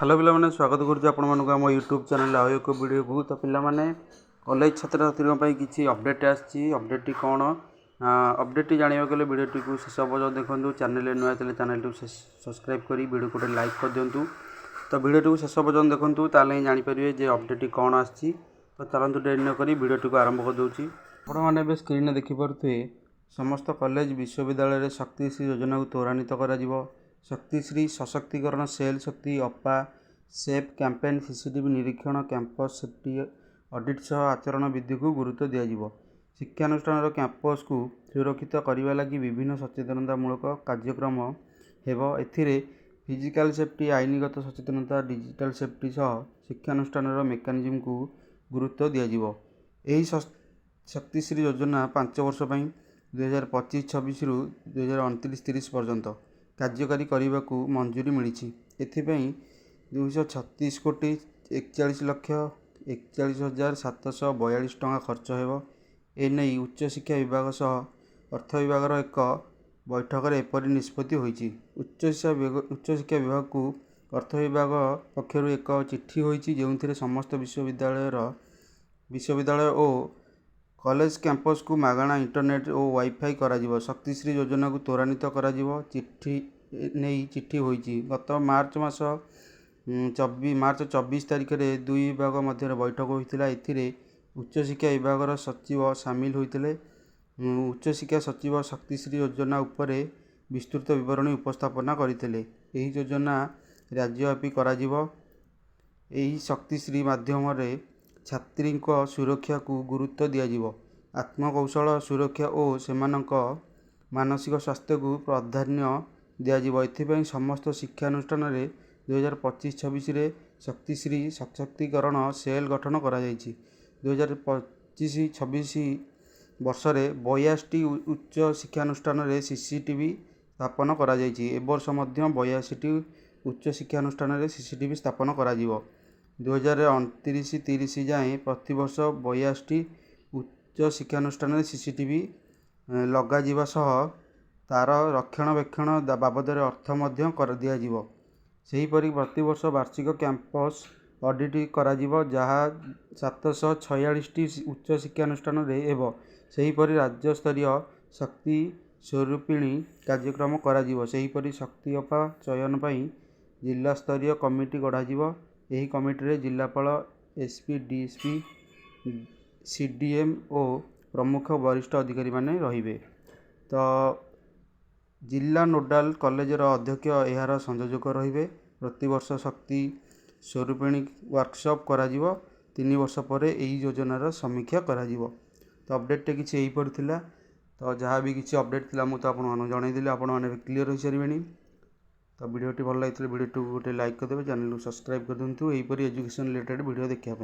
Hello पे स्वागत करुँ आम यूट्यूब चैनल आउ एक वीडियो को। तो पे कॉलेज छात्र छात्री किसी अपडेट अपडेट कौन अपडेट जानवा गले वीडियो को शेष पर्यटन देखूँ। चैनल नुआ चैनल को सब्सक्राइब कर वीडियो को लाइक कर दिंतु। तो वीडियो को शेष पर्यटन देखूँ ताले जानीपर जे अपडेट कौन आसी। तो चलतु डेरी नक वीडियो को आरंभ कर दूँ। आपने स्क्रीन देखिपे समस्त कॉलेज विश्वविद्यालय शक्तिश्री योजना को त्वरान्वित कर शक्तिश्री सशक्तिकरण सेल शक्ति अपा सेफ कैंपेन सीसीटीवी निरीक्षण कैंपस सेफ्टी ऑडिट सह आचरण विधि को गुरुत्व दिज्व। शिक्षानुष्ठान कैंपस को सुरक्षित करने लगी विभिन्न सचेतनतामूलक कार्यक्रम हेब। एथिरे फिजिकल सेफ्टी आईनगत सचेतनता डिजिटल सेफ्टी सह शिक्षानुष्ठान मेकानिज्म को गुरुत्व दिज्व। यही शक्तिश्री योजना 5 वर्ष 2025-26 रु 2029-30 पर्यंत कार्यकारी करने को मंजूरी मिली। एथिपाई 236 कोटी 41 लक्ष 41,742 टଙ୍କା खर्च हो। एने उच्च शिक्षा विभाग सह अर्थ विभाग एक बैठक में एपरी निष्पत्ति होईची। उच्च शिक्षा विभाग को अर्थ विभाग पक्षर एक चिट्ठी होईची जो समस्त विश्वविद्यालय और कॉलेज कैंपस को मागणा इंटरनेट और वाईफाई करा शक्तिश्री योजना को त्वरान्वित करा चिट्ठी नहीं चिट्ठी होईची। गत मार्च 24 तारिख में दुई विभाग मध्य बैठक होता। एथिरे उच्च शिक्षा विभाग सचिव सामिल होते। उच्च शिक्षा सचिव शक्तिश्री योजना उपरे विस्तृत विवरणी उपस्थापना करते। यही योजना राज्यव्यापी करा यही शक्तिश्री माध्यम छात्री सुरक्षा को गुरुत्व दिज्व। आत्मकौशल सुरक्षा और सेमानक मानसिक स्वास्थ्य को प्राधान्य दिज्व। एथिपाई समस्त शिक्षानुष्ठान 2025-26 शक्तिश्री सशक्तिकरण सेल गठन करा 2025-26 वर्ष 82 उच्च शिक्षानुष्ठान सीसीटीवी स्थापन करा वर्ष 82 उच्च शिक्षानुष्ठान सीसीटीवी स्थापन करा 2029-30 जाए प्रतिवर्ष 82 उच्च शिक्षानुष्ठान सीसीटीवी लगा सह तार रक्षणाबेक्षण बाबद अर्थ कर दिज्व। सेहीपरि प्रतिवर्ष वार्षिक कैंपस ऑडिट करा जहाँ 746 उच्च शिक्षानुष्ठान हेब। सेहीपरि राज्य स्तरीय शक्ति स्वरूपिणी कार्यक्रम करा सेहीपरि शक्ति अपा चयन पर जिला स्तरीय कमिटी गढ़ा। यही कमिटी जिलापाल एसपी डीएसपी सीडीएम और प्रमुख वरिष्ठ अधिकारी माने रहिबे। तो जिला नोडाल कॉलेजर अध्यक्ष यार संयोजक रहिबे। प्रतिवर्ष शक्ति स्वरूपिणी वर्कशॉप करा 3 वर्ष पर यही योजनार समीक्षा करा। तो अपडेट किसी यही पड़ता। तो जहाँ भी किसी अपडेट थी मुझे आपको जनईदी आपने क्लीयर हो सारे। तो वीडियो भल लगी वीडियो को गोटे लाइक करदे, चैनल को सब्सक्राइब कर दिंतु। यहीपरि एजुकेशन रिलेटेड वीडियो देखा।